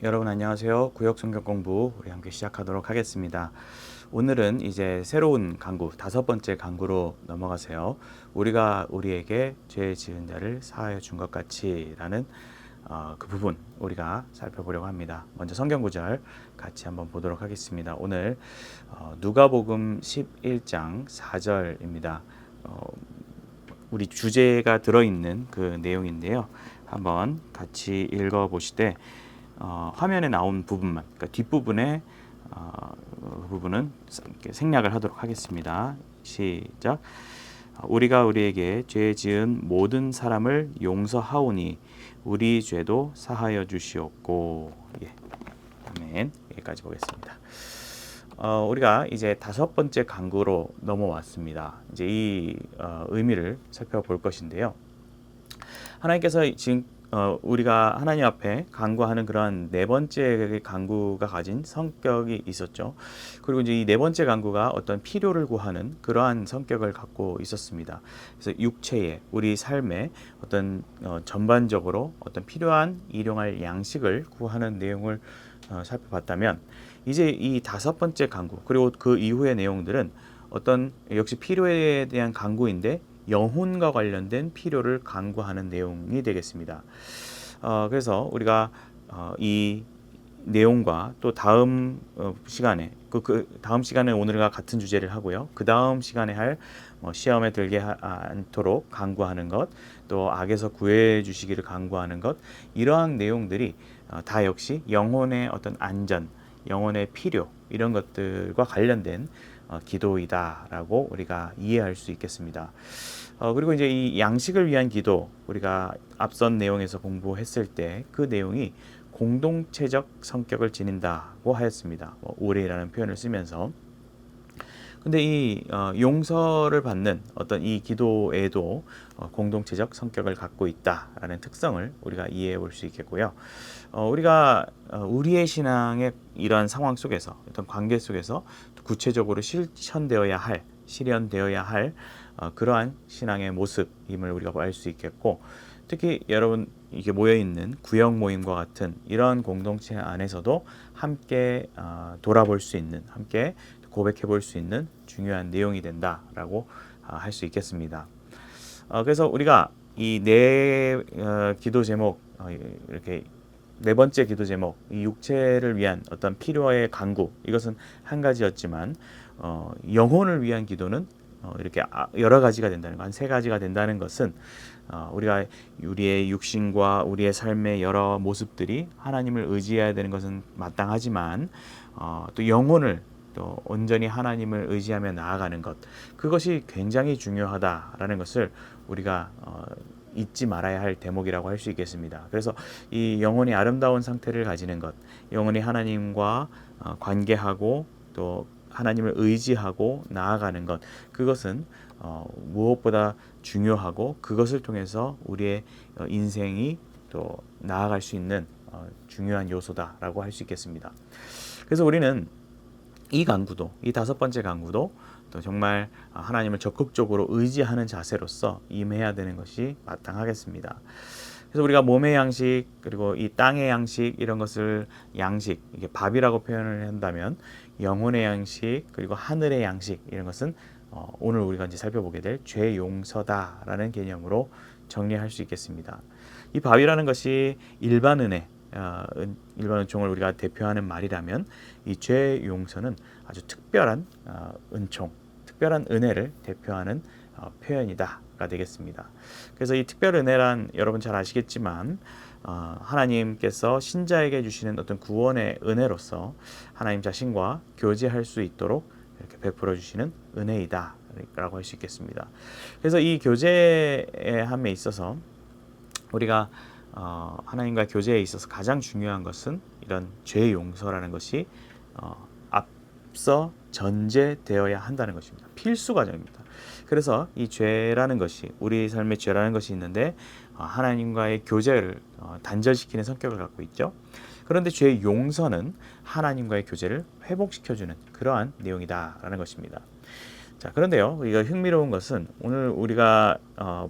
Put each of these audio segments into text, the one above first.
여러분 안녕하세요. 구역 성경 공부 우리 함께 시작하도록 하겠습니다. 오늘은 이제 새로운 강구, 다섯 번째 강구로 넘어가세요. 우리가 우리에게 죄 지은 자를 사하여 준 것 같이라는 그 부분 우리가 살펴보려고 합니다. 먼저 성경 구절 같이 한번 보도록 하겠습니다. 오늘 누가복음 11장 4절입니다. 우리 주제가 들어있는 그 내용인데요. 한번 같이 읽어보시되 화면에 나온 부분만, 그러니까 뒷부분에 그 부분은 이렇게 생략을 하도록 하겠습니다. 시작. 우리가 우리에게 죄 지은 모든 사람을 용서하오니 우리 죄도 사하여 주시옵고. 예. 아멘. 여기까지 보겠습니다. 우리가 이제 다섯 번째 강구로 넘어왔습니다. 이제 이 의미를 살펴볼 것인데요. 하나님께서 지금 우리가 하나님 앞에 간구하는 그러한 네 번째 간구가 가진 성격이 있었죠. 그리고 이제 이 네 번째 간구가 어떤 필요를 구하는 그러한 성격을 갖고 있었습니다. 그래서 육체의 우리 삶의 어떤 전반적으로 어떤 필요한 일용할 양식을 구하는 내용을 살펴봤다면, 이제 이 다섯 번째 간구 그리고 그 이후의 내용들은 어떤 역시 필요에 대한 간구인데 영혼과 관련된 필요를 간구하는 내용이 되겠습니다. 그래서 우리가 이 내용과 또 다음 시간에 그 다음 시간에 오늘과 같은 주제를 하고요. 그 다음 시간에 할 시험에 들게 않도록 간구하는 것, 또 악에서 구해 주시기를 간구하는 것, 이러한 내용들이 다 역시 영혼의 어떤 안전, 영혼의 필요 이런 것들과 관련된 기도이다라고 우리가 이해할 수 있겠습니다. 그리고 이제 이 양식을 위한 기도, 우리가 앞선 내용에서 공부했을 때 그 내용이 공동체적 성격을 지닌다고 하였습니다. 우리라는 표현을 쓰면서. 근데 이 용서를 받는 어떤 이 기도에도 공동체적 성격을 갖고 있다라는 특성을 우리가 이해해 볼 수 있겠고요. 우리가 우리의 신앙의 이러한 상황 속에서, 어떤 관계 속에서 구체적으로 실현되어야 할 그러한 신앙의 모습임을 우리가 알 수 있겠고, 특히 여러분 이게 모여 있는 구역 모임과 같은 이런 공동체 안에서도 함께 돌아볼 수 있는, 함께 고백해 볼 수 있는 중요한 내용이 된다라고 할 수 있겠습니다. 그래서 우리가 이 네 기도 제목, 이렇게 네 번째 기도 제목, 이 육체를 위한 어떤 필요의 간구, 이것은 한 가지였지만 영혼을 위한 기도는 이렇게 여러 가지가 된다는 것, 한 세 가지가 된다는 것은 우리가 우리의 육신과 우리의 삶의 여러 모습들이 하나님을 의지해야 되는 것은 마땅하지만 또 영혼을 또 온전히 하나님을 의지하며 나아가는 것, 그것이 굉장히 중요하다라는 것을 우리가 잊지 말아야 할 대목이라고 할 수 있겠습니다. 그래서 이 영혼이 아름다운 상태를 가지는 것, 영혼이 하나님과 관계하고 또 하나님을 의지하고 나아가는 것, 그것은 무엇보다 중요하고 그것을 통해서 우리의 인생이 또 나아갈 수 있는 중요한 요소다라고 할 수 있겠습니다. 그래서 우리는 이 강구도, 이 다섯 번째 강구도 또 정말 하나님을 적극적으로 의지하는 자세로서 임해야 되는 것이 마땅하겠습니다. 그래서 우리가 몸의 양식, 그리고 이 땅의 양식, 이런 것을 양식, 이게 밥이라고 표현을 한다면, 영혼의 양식, 그리고 하늘의 양식, 이런 것은 오늘 우리가 이제 살펴보게 될 죄 용서다라는 개념으로 정리할 수 있겠습니다. 이 밥이라는 것이 일반 은혜, 일반 은총을 우리가 대표하는 말이라면, 이 죄 용서는 아주 특별한 은총, 특별한 은혜를 대표하는 표현이다가 되겠습니다. 그래서 이 특별 은혜란 여러분 잘 아시겠지만 하나님께서 신자에게 주시는 어떤 구원의 은혜로서 하나님 자신과 교제할 수 있도록 이렇게 베풀어 주시는 은혜이다 라고 할 수 있겠습니다. 그래서 이 교제함에 있어서 우리가 하나님과 교제에 있어서 가장 중요한 것은 이런 죄 용서라는 것이 앞서 전제되어야 한다는 것입니다. 필수 과정입니다. 그래서 이 죄라는 것이, 우리 삶의 죄라는 것이 있는데 하나님과의 교제를 단절시키는 성격을 갖고 있죠. 그런데 죄 용서는 하나님과의 교제를 회복시켜주는 그러한 내용이다라는 것입니다. 자, 그런데요, 우리가 흥미로운 것은 오늘 우리가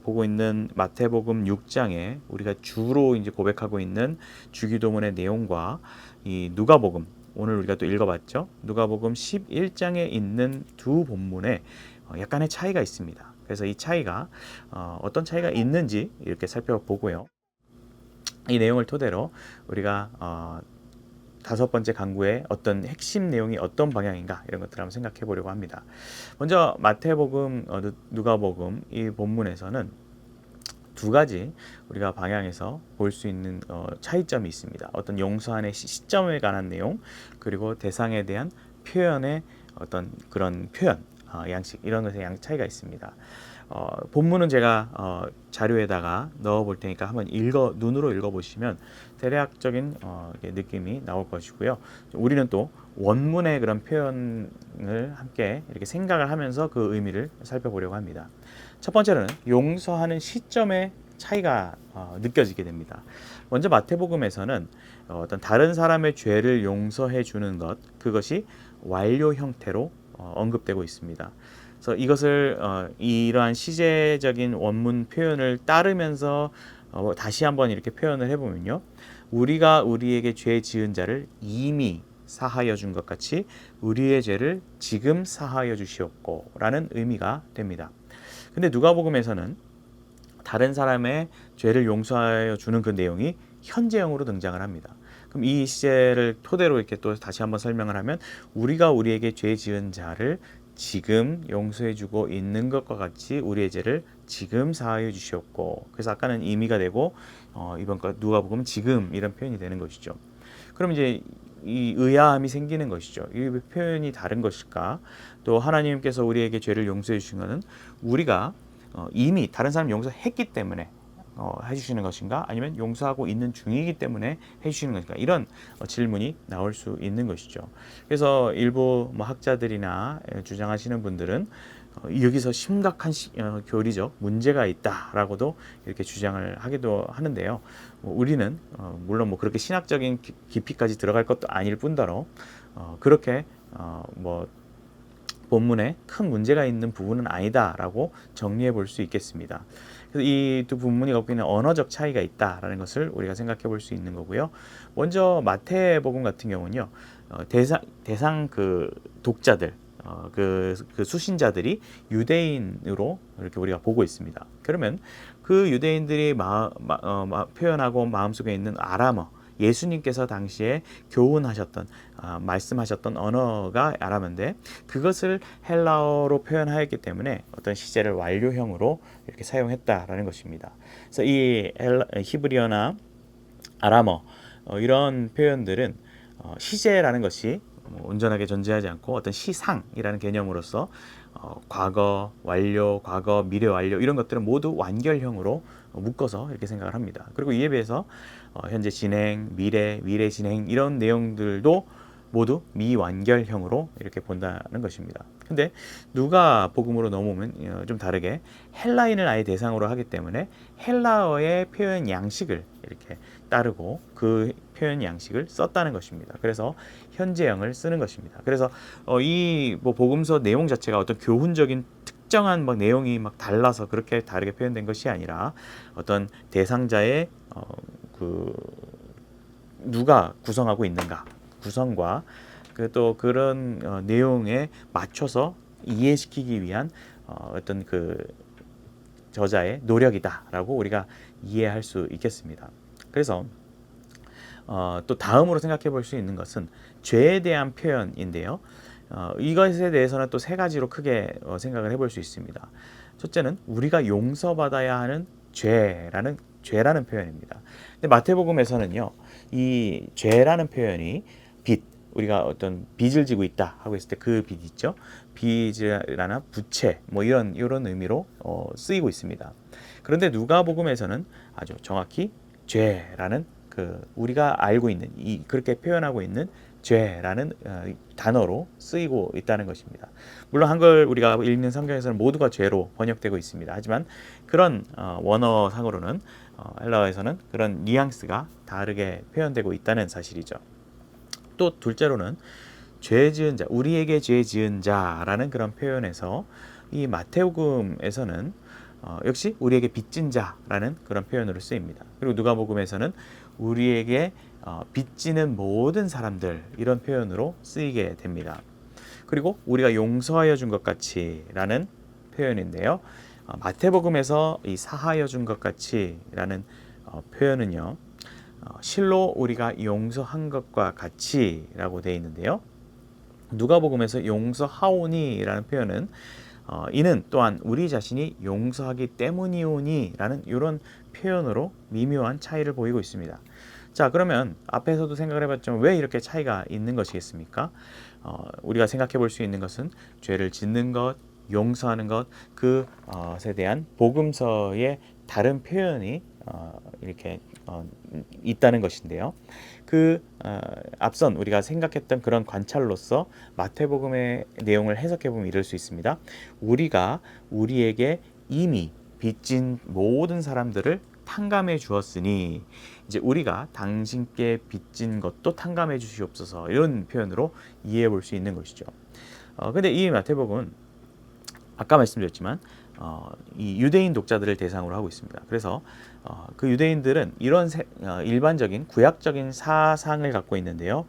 보고 있는 마태복음 6장에 우리가 주로 이제 고백하고 있는 주기도문의 내용과 이 누가복음, 오늘 우리가 또 읽어봤죠. 누가복음 11장에 있는 두 본문에 약간의 차이가 있습니다. 그래서 이 차이가 어떤 차이가 있는지 이렇게 살펴보고요. 이 내용을 토대로 우리가 다섯 번째 강구의 어떤 핵심 내용이 어떤 방향인가 이런 것들을 한번 생각해 보려고 합니다. 먼저 마태복음, 누가복음 이 본문에서는 두 가지 우리가 방향에서 볼 수 있는 차이점이 있습니다. 어떤 용서안의 시점에 관한 내용, 그리고 대상에 대한 표현의 어떤 그런 표현, 양식 이런 것의 차이가 있습니다. 본문은 제가 자료에다가 넣어 볼 테니까 한번 눈으로 읽어 보시면 대략적인 느낌이 나올 것이고요. 우리는 또 원문의 그런 표현을 함께 이렇게 생각을 하면서 그 의미를 살펴보려고 합니다. 첫 번째로는 용서하는 시점의 차이가 느껴지게 됩니다. 먼저 마태복음에서는 어떤 다른 사람의 죄를 용서해 주는 것, 그것이 완료 형태로 언급되고 있습니다. 그래서 이것을 이러한 시제적인 원문 표현을 따르면서 다시 한번 이렇게 표현을 해보면요, 우리가 우리에게 죄 지은 자를 이미 사하여 준 것 같이 우리의 죄를 지금 사하여 주시옵고 라는 의미가 됩니다. 근데 누가복음에서는 다른 사람의 죄를 용서하여 주는 그 내용이 현재형으로 등장을 합니다. 그럼 이 시제를 토대로 이렇게 또 다시 한번 설명을 하면, 우리가 우리에게 죄 지은 자를 지금 용서해 주고 있는 것과 같이 우리의 죄를 지금 사하여 주시옵고. 그래서 아까는 의미가 되고 이번 거 누가복음은 지금 이런 표현이 되는 것이죠. 그럼 이제 이 의아함이 생기는 것이죠. 이 표현이 다른 것일까? 또 하나님께서 우리에게 죄를 용서해 주신 것은 우리가 이미 다른 사람 용서했기 때문에 해주시는 것인가? 아니면 용서하고 있는 중이기 때문에 해주시는 것인가? 이런 질문이 나올 수 있는 것이죠. 그래서 일부 학자들이나 주장하시는 분들은 여기서 심각한 교리적 문제가 있다라고도 이렇게 주장을 하기도 하는데요. 우리는 물론 그렇게 신학적인 깊이까지 들어갈 것도 아닐 뿐더러 그렇게 본문에 큰 문제가 있는 부분은 아니다라고 정리해 볼 수 있겠습니다. 그래서 이 두 본문이 갖고 있는 언어적 차이가 있다라는 것을 우리가 생각해 볼 수 있는 거고요. 먼저 마태복음 같은 경우는요, 대상 그 독자들, 그 수신자들이 유대인으로 이렇게 우리가 보고 있습니다. 그러면 그 유대인들이 표현하고 마음속에 있는 아람어, 예수님께서 당시에 교훈하셨던 말씀하셨던 언어가 아람어인데, 그것을 헬라어로 표현하였기 때문에 어떤 시제를 완료형으로 이렇게 사용했다라는 것입니다. 그래서 이 히브리어나 아람어 이런 표현들은 시제라는 것이 온전하게 존재하지 않고 어떤 시상이라는 개념으로서 과거, 완료, 과거, 미래 완료 이런 것들은 모두 완결형으로 묶어서 이렇게 생각을 합니다. 그리고 이에 비해서 현재 진행, 미래 진행 이런 내용들도 모두 미완결형으로 이렇게 본다는 것입니다. 근데 누가복음으로 넘어오면 좀 다르게 헬라인을 아예 대상으로 하기 때문에 헬라어의 표현 양식을 이렇게 따르고 그 표현 양식을 썼다는 것입니다. 그래서 현재형을 쓰는 것입니다. 그래서 이 복음서 내용 자체가 어떤 교훈적인 특정한 내용이 달라서 그렇게 다르게 표현된 것이 아니라 어떤 대상자의 누가 구성하고 있는가 구성과 또 그런 내용에 맞춰서 이해시키기 위한 어떤 저자의 노력이다라고 우리가 이해할 수 있겠습니다. 그래서 또 다음으로 생각해 볼 수 있는 것은 죄에 대한 표현인데요. 이것에 대해서는 또 세 가지로 크게 생각을 해볼 수 있습니다. 첫째는 우리가 용서받아야 하는 죄라는 표현입니다. 근데 마태복음에서는요, 이 죄라는 표현이 우리가 어떤 빚을 지고 있다 하고 했을 때 그 빚 있죠. 빚이라나 부채 이런 의미로 쓰이고 있습니다. 그런데 누가복음에서는 아주 정확히 죄라는 우리가 알고 있는 그렇게 표현하고 있는 죄라는 단어로 쓰이고 있다는 것입니다. 물론 한글 우리가 읽는 성경에서는 모두가 죄로 번역되고 있습니다. 하지만 그런 원어상으로는 헬라어에서는 그런 뉘앙스가 다르게 표현되고 있다는 사실이죠. 또 둘째로는 죄 지은 자, 우리에게 죄 지은 자라는 그런 표현에서 이 마태복음에서는 역시 우리에게 빚진 자라는 그런 표현으로 쓰입니다. 그리고 누가복음에서는 우리에게 빚지는 모든 사람들 이런 표현으로 쓰이게 됩니다. 그리고 우리가 용서하여 준 것 같이라는 표현인데요. 마태복음에서 이 사하여 준 것 같이라는 표현은요. 실로 우리가 용서한 것과 같이라고 되어 있는데요. 누가복음에서 용서하오니라는 표현은 이는 또한 우리 자신이 용서하기 때문이오니라는 이런 표현으로 미묘한 차이를 보이고 있습니다. 자, 그러면 앞에서도 생각을 해봤지만 왜 이렇게 차이가 있는 것이겠습니까? 우리가 생각해 볼 수 있는 것은 죄를 짓는 것, 용서하는 것, 그것에 대한 복음서의 다른 표현이 이렇게 있다는 것인데요. 앞선 우리가 생각했던 그런 관찰로서 마태복음의 내용을 해석해 보면 이럴 수 있습니다. 우리가 우리에게 이미 빚진 모든 사람들을 탕감해 주었으니 이제 우리가 당신께 빚진 것도 탕감해 주시옵소서 이런 표현으로 이해해 볼 수 있는 것이죠. 근데 이 마태복음은 아까 말씀드렸지만 이 유대인 독자들을 대상으로 하고 있습니다. 그래서 그 유대인들은 이런 일반적인 구약적인 사상을 갖고 있는데요.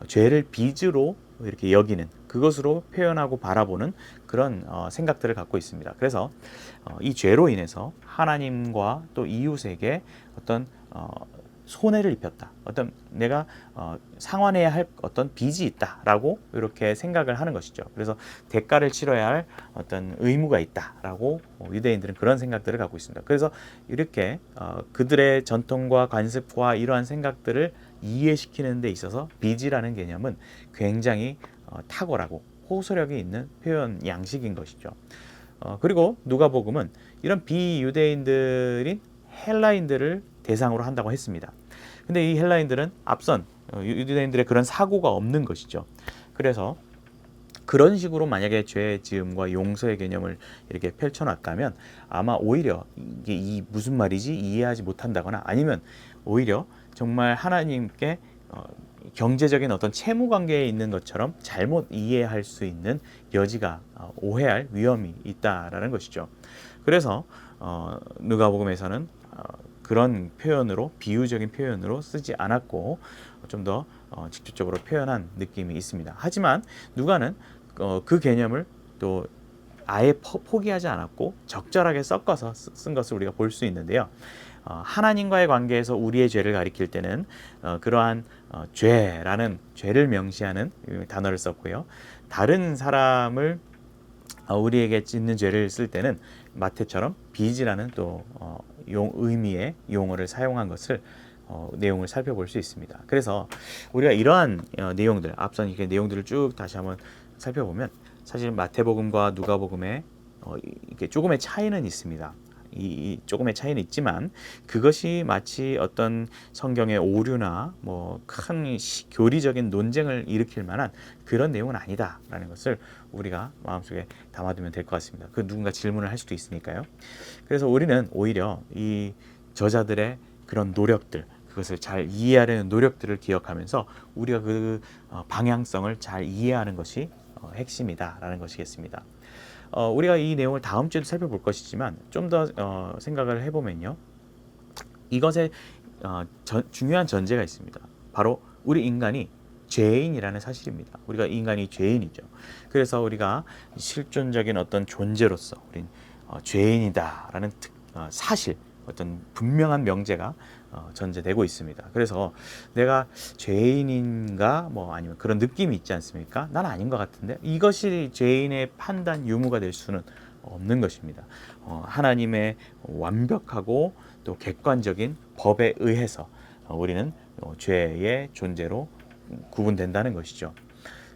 죄를 빚으로 이렇게 여기는 그것으로 표현하고 바라보는 그런 생각들을 갖고 있습니다. 그래서 이 죄로 인해서 하나님과 또 이웃에게 어떤 손해를 입혔다. 어떤 내가 상환해야 할 어떤 빚이 있다라고 이렇게 생각을 하는 것이죠. 그래서 대가를 치러야 할 어떤 의무가 있다라고 유대인들은 그런 생각들을 갖고 있습니다. 그래서 이렇게 그들의 전통과 관습과 이러한 생각들을 이해시키는 데 있어서 빚이라는 개념은 굉장히 탁월하고 호소력이 있는 표현 양식인 것이죠. 그리고 누가복음은 이런 비유대인들인 헬라인들을 대상으로 한다고 했습니다. 근데 이 헬라인들은 앞선 유대인들의 그런 사고가 없는 것이죠. 그래서 그런 식으로 만약에 죄 지음과 용서의 개념을 이렇게 펼쳐놨다면 아마 오히려 이게 무슨 말이지 이해하지 못한다거나 아니면 오히려 정말 하나님께 경제적인 어떤 채무 관계에 있는 것처럼 잘못 이해할 수 있는 여지가 오해할 위험이 있다라는 것이죠. 그래서 누가복음에서는 그런 표현으로 비유적인 표현으로 쓰지 않았고 좀 더 직접적으로 표현한 느낌이 있습니다. 하지만 누가는 그 개념을 또 아예 포기하지 않았고 적절하게 섞어서 쓴 것을 우리가 볼 수 있는데요. 하나님과의 관계에서 우리의 죄를 가리킬 때는 그러한 죄라는 죄를 명시하는 단어를 썼고요. 다른 사람을 우리에게 짓는 죄를 쓸 때는 마태처럼 빚이라는 또 의미의 용어를 사용한 것을 내용을 살펴볼 수 있습니다. 그래서 우리가 이러한 내용들, 앞선 이렇게 내용들을 쭉 다시 한번 살펴보면 사실 마태복음과 누가복음에 이렇게 조금의 차이는 있습니다. 이 조금의 차이는 있지만 그것이 마치 어떤 성경의 오류나 뭐 큰 교리적인 논쟁을 일으킬 만한 그런 내용은 아니다라는 것을 우리가 마음속에 담아두면 될 것 같습니다. 그 누군가 질문을 할 수도 있으니까요. 그래서 우리는 오히려 이 저자들의 그런 노력들, 그것을 잘 이해하려는 노력들을 기억하면서 우리가 그 방향성을 잘 이해하는 것이 핵심이다라는 것이겠습니다. 우리가 이 내용을 다음 주에도 살펴볼 것이지만 좀 더 생각을 해보면요. 이것에 중요한 전제가 있습니다. 바로 우리 인간이 죄인이라는 사실입니다. 우리가 인간이 죄인이죠. 그래서 우리가 실존적인 어떤 존재로서 우린 죄인이다라는 사실, 어떤 분명한 명제가 전제되고 있습니다. 그래서 내가 죄인인가 뭐 아니면 그런 느낌이 있지 않습니까? 난 아닌 것 같은데 이것이 죄인의 판단 유무가 될 수는 없는 것입니다. 하나님의 완벽하고 또 객관적인 법에 의해서 우리는 죄의 존재로 구분된다는 것이죠.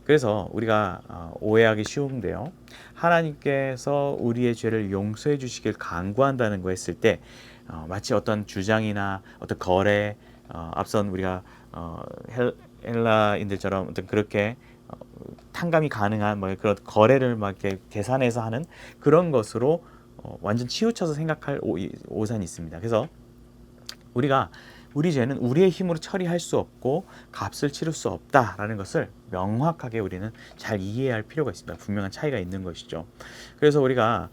그래서 우리가 오해하기 쉬운데요. 하나님께서 우리의 죄를 용서해 주시길 간구한다는 거 했을 때 마치 어떤 주장이나 어떤 거래, 앞선 우리가 헬라인들처럼 어떤 그렇게 탕감이 가능한 뭐 그런 거래를 막 이렇게 계산해서 하는 그런 것으로 완전 치우쳐서 생각할 오산이 있습니다. 그래서 우리가 우리 죄는 우리의 힘으로 처리할 수 없고 값을 치를 수 없다라는 것을 명확하게 우리는 잘 이해해야 할 필요가 있습니다. 분명한 차이가 있는 것이죠. 그래서 우리가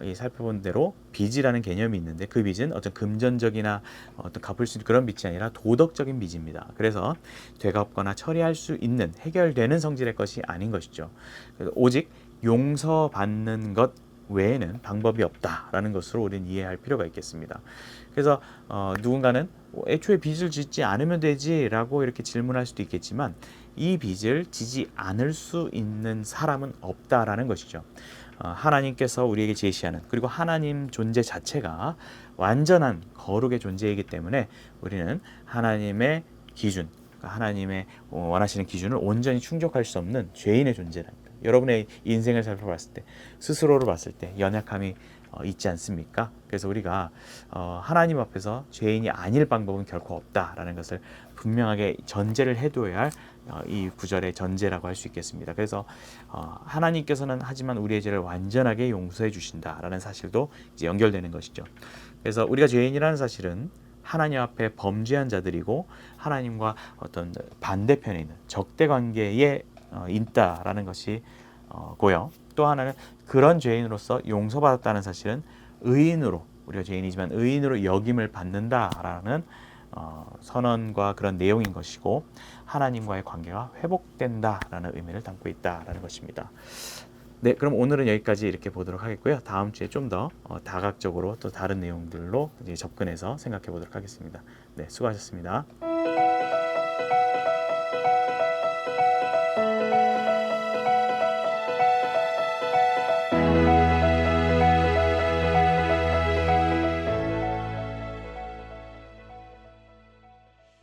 이 살펴본 대로 빚이라는 개념이 있는데 그 빚은 어떤 금전적이나 어떤 갚을 수 있는 그런 빚이 아니라 도덕적인 빚입니다. 그래서 되갚거나 처리할 수 있는 해결되는 성질의 것이 아닌 것이죠. 그래서 오직 용서받는 것 외에는 방법이 없다라는 것으로 우리는 이해할 필요가 있겠습니다. 그래서 누군가는 애초에 빚을 짓지 않으면 되지라고 이렇게 질문할 수도 있겠지만 이 빚을 지지 않을 수 있는 사람은 없다라는 것이죠. 하나님께서 우리에게 제시하는 그리고 하나님 존재 자체가 완전한 거룩의 존재이기 때문에 우리는 하나님의 기준, 하나님의 원하시는 기준을 온전히 충족할 수 없는 죄인의 존재랍니다. 여러분의 인생을 살펴봤을 때 스스로를 봤을 때 연약함이 있지 않습니까? 그래서 우리가 하나님 앞에서 죄인이 아닐 방법은 결코 없다라는 것을 분명하게 전제를 해둬야 할 이 구절의 전제라고 할 수 있겠습니다. 그래서 하나님께서는 하지만 우리의 죄를 완전하게 용서해 주신다라는 사실도 이제 연결되는 것이죠. 그래서 우리가 죄인이라는 사실은 하나님 앞에 범죄한 자들이고 하나님과 어떤 반대편에 있는 적대 관계에 있다라는 것이 고요. 또 하나는 그런 죄인으로서 용서받았다는 사실은 의인으로 우리가 죄인이지만 의인으로 여김을 받는다라는 선언과 그런 내용인 것이고 하나님과의 관계가 회복된다라는 의미를 담고 있다라는 것입니다. 네, 그럼 오늘은 여기까지 이렇게 보도록 하겠고요. 다음 주에 좀 더 다각적으로 또 다른 내용들로 이제 접근해서 생각해 보도록 하겠습니다. 네, 수고하셨습니다.